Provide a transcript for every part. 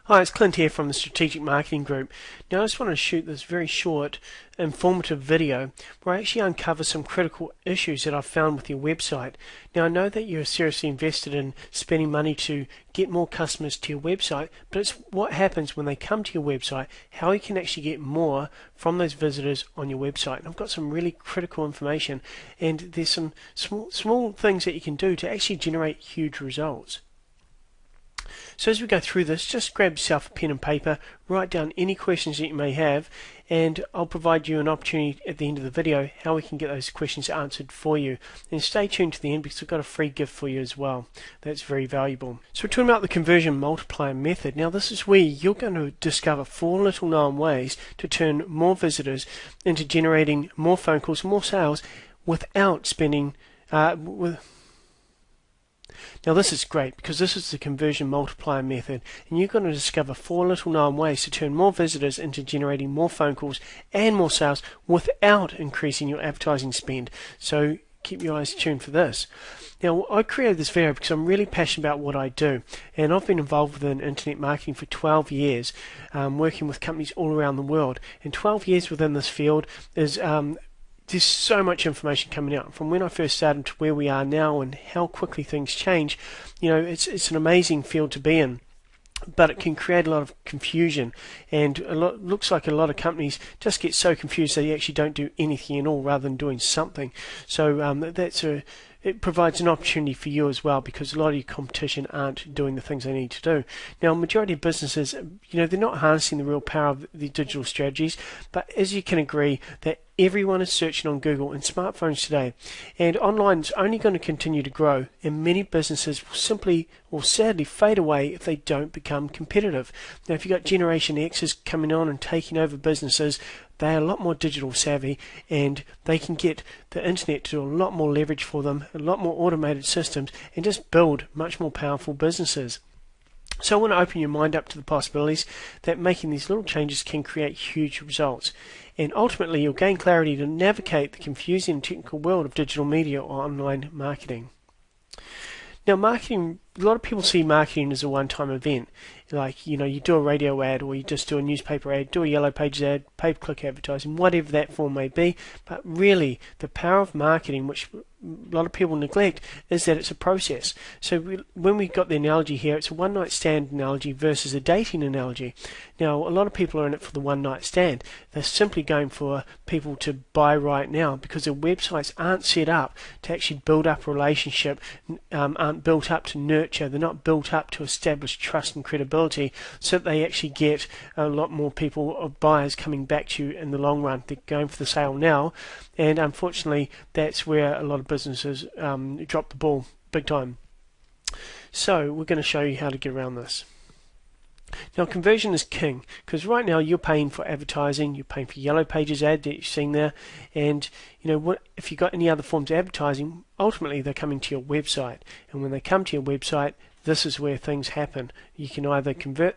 Hi, it's Clint here from the Strategic Marketing Group. Now I just want to shoot this very short, informative video where I actually uncover some critical issues that I've found with your website. Now I know that you're seriously invested in spending money to get more customers to your website, but it's what happens when they come to your website, how you can actually get more from those visitors on your website. And I've got some really critical information, and there's some small things that you can do to actually generate huge results. So as we go through this, just grab yourself a pen and paper, write down any questions that you may have, and I'll provide you an opportunity at the end of the video how we can get those questions answered for you. And stay tuned to the end because I've got a free gift for you as well. That's very valuable. So we're talking about the conversion multiplier method. Now this is where you're going to discover 4 little known ways to turn more visitors into generating more phone calls, more sales without spending Now this is great because this is the conversion multiplier method, and you're going to discover 4 little known ways to turn more visitors into generating more phone calls and more sales without increasing your advertising spend. So keep your eyes tuned for this. Now I created this video because I'm really passionate about what I do, and I've been involved within internet marketing for 12 years, working with companies all around the world, and 12 years within this field is there's so much information coming out from when I first started to where we are now and how quickly things change. You know, it's an amazing field to be in, but it can create a lot of confusion, and looks like a lot of companies just get so confused they actually don't do anything at all rather than doing something. So it provides an opportunity for you as well, because a lot of your competition aren't doing the things they need to do. Now, majority of businesses, they're not harnessing the real power of the digital strategies, but as you can agree that everyone is searching on Google and smartphones today, and online is only going to continue to grow, and many businesses will simply or sadly fade away if they don't become competitive. Now, if you've got Generation X's coming on and taking over businesses, they're a lot more digital savvy, and they can get the internet to do a lot more leverage for them, a lot more automated systems, and just build much more powerful businesses. So I want to open your mind up to the possibilities that making these little changes can create huge results. And ultimately you'll gain clarity to navigate the confusing and technical world of digital media or online marketing. Now marketing, a lot of people see marketing as a one-time event. Like, you do a radio ad, or you just do a newspaper ad, do a yellow pages ad, pay-per-click advertising, whatever that form may be. But really, the power of marketing, which a lot of people neglect, is that it's a process. So when we got the analogy here, it's a one-night stand analogy versus a dating analogy. Now, a lot of people are in it for the one-night stand. They're simply going for people to buy right now because their websites aren't set up to actually build up a relationship, aren't built up to nurture. They're not built up to establish trust and credibility, so that they actually get a lot more people or buyers coming back to you in the long run. They're going for the sale now, and unfortunately that's where a lot of businesses drop the ball big time. So we're going to show you how to get around this. Now conversion is king, because right now you're paying for advertising, you're paying for yellow pages ad that you've seen there, and if you've got any other forms of advertising, ultimately they're coming to your website, and when they come to your website, this is where things happen. You can either convert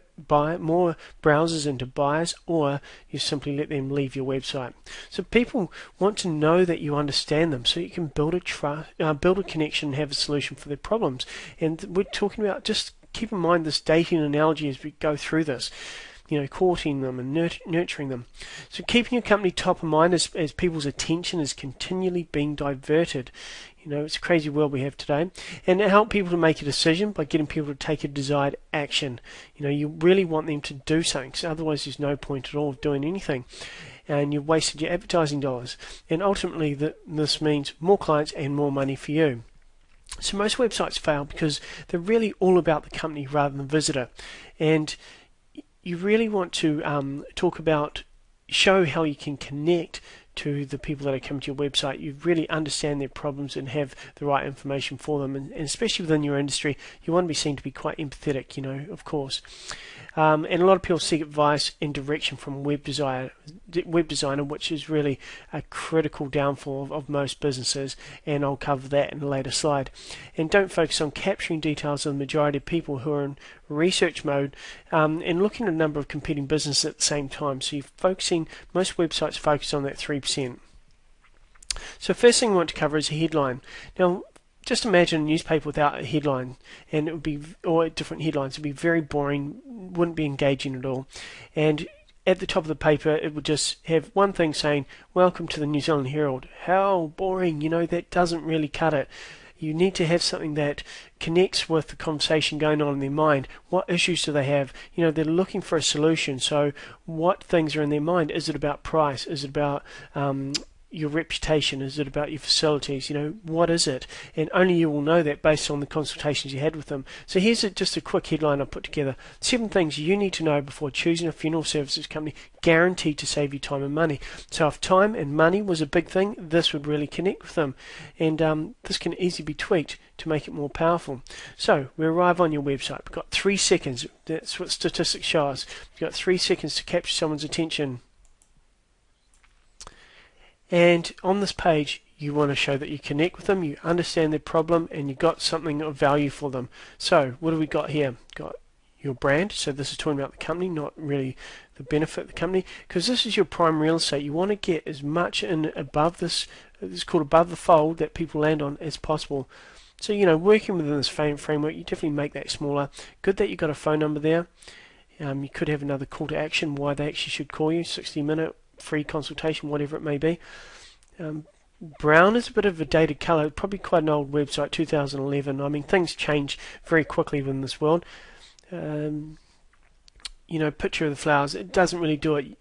more browsers into buyers, or you simply let them leave your website. So people want to know that you understand them, so you can build a connection and have a solution for their problems. And we're talking about, just keep in mind this dating analogy as we go through this, courting them and nurturing them. So keeping your company top of mind as people's attention is continually being diverted. It's a crazy world we have today. And help people to make a decision by getting people to take a desired action. You really want them to do something, because otherwise there's no point at all of doing anything. And you've wasted your advertising dollars. And ultimately this means more clients and more money for you. So most websites fail because they're really all about the company rather than the visitor. And you really want to show how you can connect to the people that are coming to your website. You really understand their problems and have the right information for them, and especially within your industry you want to be seen to be quite empathetic, of course. And a lot of people seek advice and direction from a web designer, which is really a critical downfall of most businesses, and I'll cover that in a later slide. And don't focus on capturing details of the majority of people who are in research mode and looking at a number of competing businesses at the same time. So most websites focus on that 3%. So first thing we want to cover is a headline. Now just imagine a newspaper without a headline, and it would be, or different headlines. It would be very boring, wouldn't be engaging at all. And at the top of the paper, it would just have one thing saying, "Welcome to the New Zealand Herald." How boring, that doesn't really cut it. You need to have something that connects with the conversation going on in their mind. What issues do they have? They're looking for a solution. So what things are in their mind? Is it about price? Is it about your reputation? Is it about your facilities? What is it? And only you will know that based on the consultations you had with them. So here's just a quick headline I put together. 7 things you need to know before choosing a funeral services company guaranteed to save you time and money. So if time and money was a big thing, this would really connect with them. And this can easily be tweaked to make it more powerful. So we arrive on your website. We've got 3 seconds. That's what statistics show us. We've got 3 seconds to capture someone's attention. And on this page, you want to show that you connect with them, you understand their problem, and you got something of value for them. So what do we got here? Got your brand. So this is talking about the company, not really the benefit of the company, because this is your prime real estate. You want to get as much in above this, it's called above the fold, that people land on as possible. So working within this framework, you definitely make that smaller. Good that you got a phone number there. You could have another call to action, why they actually should call you, 60-minute free consultation, whatever it may be. Brown is a bit of a dated colour, probably quite an old website, 2011. I mean, things change very quickly within this world. Picture of the flowers, it doesn't really do it.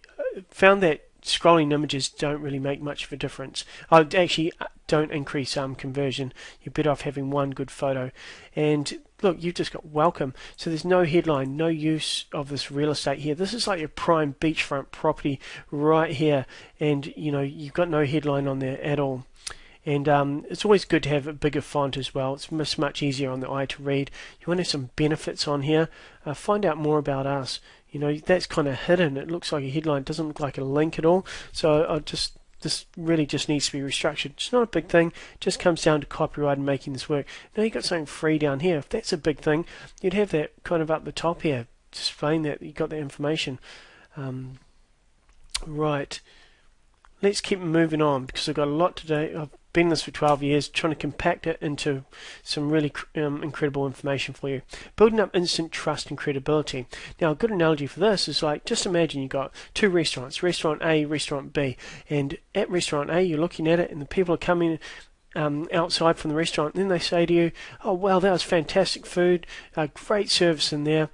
Found that scrolling images don't really make much of a difference. I actually don't increase conversion. You're better off having one good photo. And look, you've just got welcome. So there's no headline, no use of this real estate here. This is like your prime beachfront property right here, and you've got no headline on there at all. And it's always good to have a bigger font as well. It's much easier on the eye to read. You want to have some benefits on here. Find out more about us. That's kind of hidden. It looks like a headline. It doesn't look like a link at all. So this really just needs to be restructured. It's not a big thing. It just comes down to copyright and making this work. Now you've got something free down here. If that's a big thing, you'd have that kind of up the top here, displaying that you got the information. Right. Let's keep moving on, because I've got a lot today. I've been in this for 12 years, trying to compact it into some really incredible information for you. Building up instant trust and credibility. Now, a good analogy for this is like, just imagine you've got 2 restaurants, restaurant A, restaurant B, and at restaurant A, you're looking at it, and the people are coming outside from the restaurant, and then they say to you, "Oh, wow, that was fantastic food, great service in there,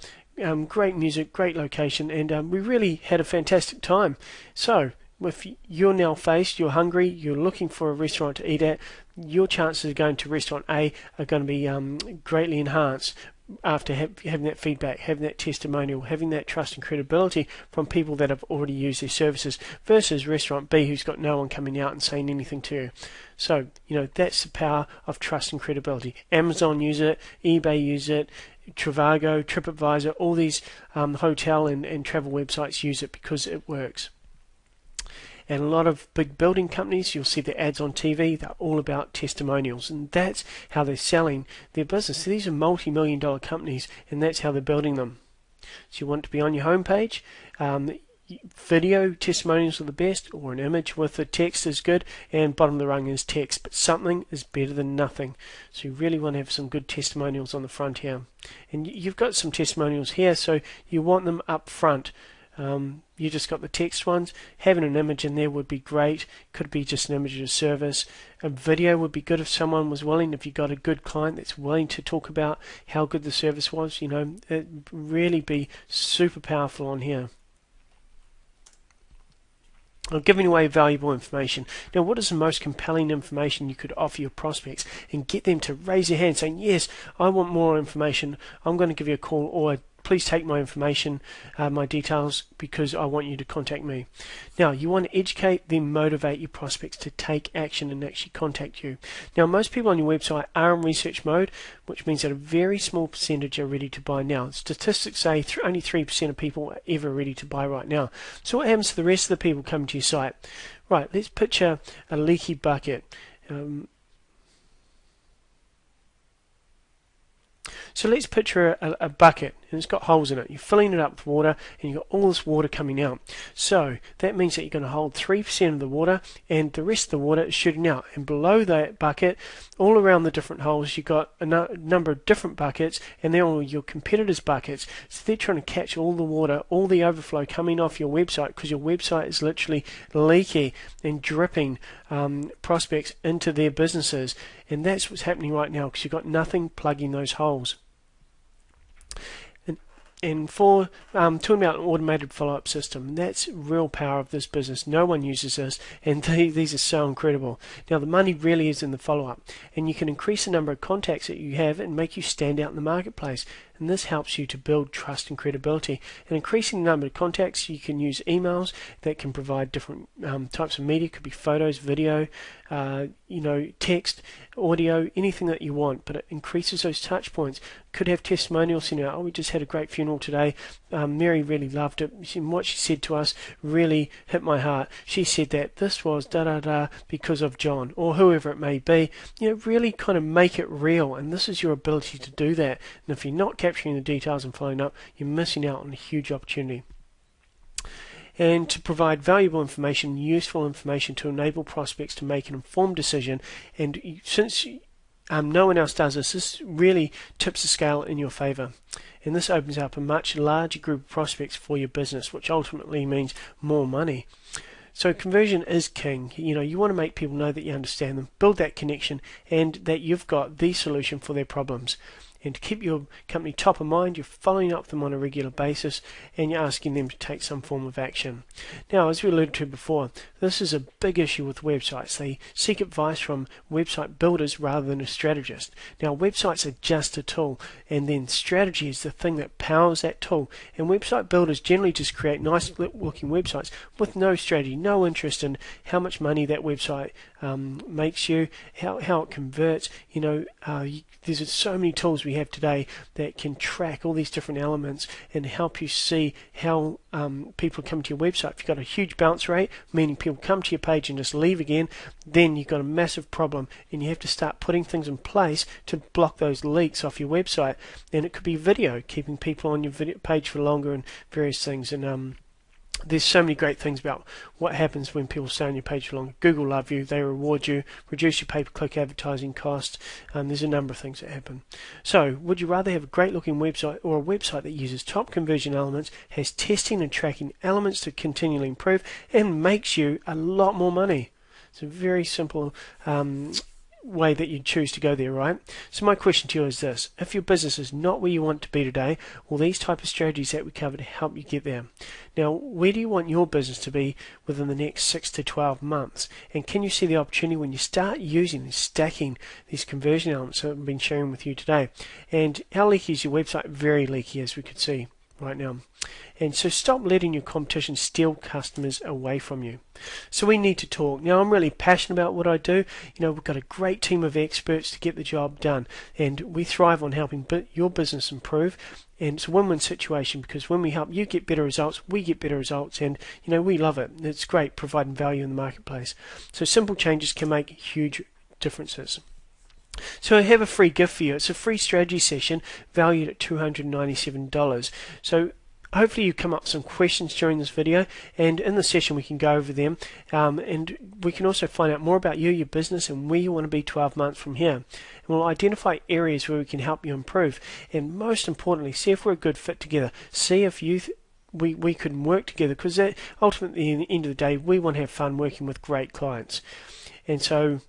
great music, great location, and we really had a fantastic time." So, if you're now faced, you're hungry, you're looking for a restaurant to eat at, your chances of going to restaurant A are going to be greatly enhanced after having that feedback, having that testimonial, having that trust and credibility from people that have already used their services, versus restaurant B who's got no one coming out and saying anything to you. So, that's the power of trust and credibility. Amazon use it, eBay use it, Trivago, TripAdvisor, all these hotel and travel websites use it because it works. And a lot of big building companies, you'll see the ads on TV, they're all about testimonials, and that's how they're selling their business. So these are multi-million-dollar companies, and that's how they're building them. So you want to be on your homepage. Video testimonials are the best, or an image with the text is good, and bottom of the rung is text, but something is better than nothing. So you really want to have some good testimonials on the front here. And you've got some testimonials here, so you want them up front. You just got the text ones. Having an image in there would be great. Could be just an image of a service. A video would be good if someone was willing, if you got a good client that's willing to talk about how good the service was. It'd really be super powerful on here. Or giving away valuable information. Now, what is the most compelling information you could offer your prospects and get them to raise their hand saying, "Yes, I want more information. I'm going to give you a call," or "Please take my information, my details, because I want you to contact me." Now, you want to educate, then motivate your prospects to take action and actually contact you. Now, most people on your website are in research mode, which means that a very small percentage are ready to buy now. Statistics say only 3% of people are ever ready to buy right now. So what happens to the rest of the people coming to your site? Right, let's picture a leaky bucket. So let's picture a bucket, and it's got holes in it. You're filling it up with water, and you've got all this water coming out. So that means that you're going to hold 3% of the water, and the rest of the water is shooting out. And below that bucket, all around the different holes, you've got a number of different buckets, and they're all your competitors' buckets. So they're trying to catch all the water, all the overflow coming off your website, because your website is literally leaky and dripping prospects into their businesses. And that's what's happening right now, because you've got nothing plugging those holes. And for talking about an automated follow-up system, that's real power of this business. No one uses this, and these are so incredible. Now, the money really is in the follow-up, and you can increase the number of contacts that you have and make you stand out in the marketplace. And this helps you to build trust and credibility. And increasing the number of contacts, you can use emails that can provide different types of media. It could be photos, video, text, audio, anything that you want. But it increases those touch points. Could have testimonials sent out. Oh, we just had a great funeral today. Mary really loved it. And what she said to us really hit my heart. She said that this was da-da-da because of John, or whoever it may be. Really kind of make it real. And this is your ability to do that. And if you're not capturing the details and following up, you're missing out on a huge opportunity. And to provide valuable information, useful information to enable prospects to make an informed decision. And since no one else does this, this really tips the scale in your favor. And this opens up a much larger group of prospects for your business, which ultimately means more money. So conversion is king. You want to make people know that you understand them, build that connection, and that you've got the solution for their problems. And to keep your company top of mind, you're following up with them on a regular basis, and you're asking them to take some form of action. Now, as we alluded to before, this is a big issue with websites. They seek advice from website builders rather than a strategist. Now, websites are just a tool, and then strategy is the thing that powers that tool. And website builders generally just create nice looking websites with no strategy, no interest in how much money that website makes you, how it converts. There's so many tools we have today that can track all these different elements and help you see how people come to your website. If you've got a huge bounce rate, meaning people come to your page and just leave again, then you've got a massive problem, and you have to start putting things in place to block those leaks off your website. And it could be video, keeping people on your video page for longer, and various things. And there's so many great things about what happens when people stay on your page for longer. Google love you, they reward you, reduce your pay-per-click advertising costs. There's a number of things that happen. So, would you rather have a great-looking website, or a website that uses top conversion elements, has testing and tracking elements to continually improve, and makes you a lot more money? It's a very simple way that you choose to go there, right? So my question to you is this: if your business is not where you want to be today, will these type of strategies that we covered help you get there? Now, where do you want your business to be within the next 6 to 12 months? And can you see the opportunity when you start using and stacking these conversion elements that I've been sharing with you today? And how leaky is your website? Very leaky, as we could see right now. And so stop letting your competition steal customers away from you. So we need to talk. Now, I'm really passionate about what I do. We've got a great team of experts to get the job done, and we thrive on helping your business improve. And it's a win-win situation, because when we help you get better results, we get better results, and we love it. It's great providing value in the marketplace. So simple changes can make huge differences. So I have a free gift for you. It's a free strategy session valued at $297. So hopefully you come up with some questions during this video, and in the session we can go over them, and we can also find out more about you, your business, and where you want to be 12 months from here. And we'll identify areas where we can help you improve, and most importantly, see if we're a good fit together. See if we could work together, because ultimately, in the end of the day, we want to have fun working with great clients. And so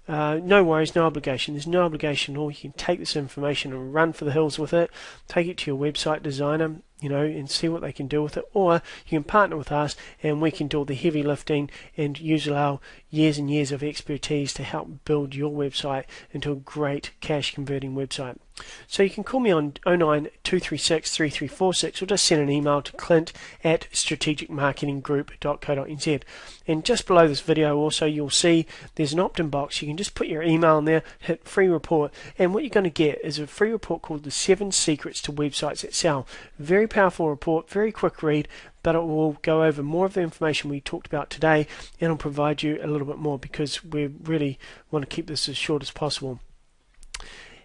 no worries, no obligation. There's no obligation at all. You can take this information and run for the hills with it. Take it to your website designer, and see what they can do with it. Or you can partner with us, and we can do all the heavy lifting and use our years and years of expertise to help build your website into a great cash converting website. So you can call me on 09-236-3346, or just send an email to clint@strategicmarketinggroup.co.nz. And just below this video also, you'll see there's an opt-in box. You can just put your email in there, hit free report, and what you're going to get is a free report called the 7 Secrets to Websites That Sell. Very powerful report, very quick read, but it will go over more of the information we talked about today, and it'll provide you a little bit more, because we really want to keep this as short as possible.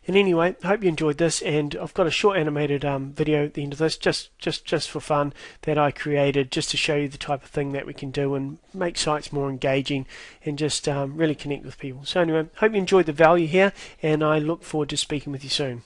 And anyway, I hope you enjoyed this, and I've got a short animated video at the end of this, just for fun, that I created just to show you the type of thing that we can do and make sites more engaging and just really connect with people. So anyway, hope you enjoyed the value here, and I look forward to speaking with you soon.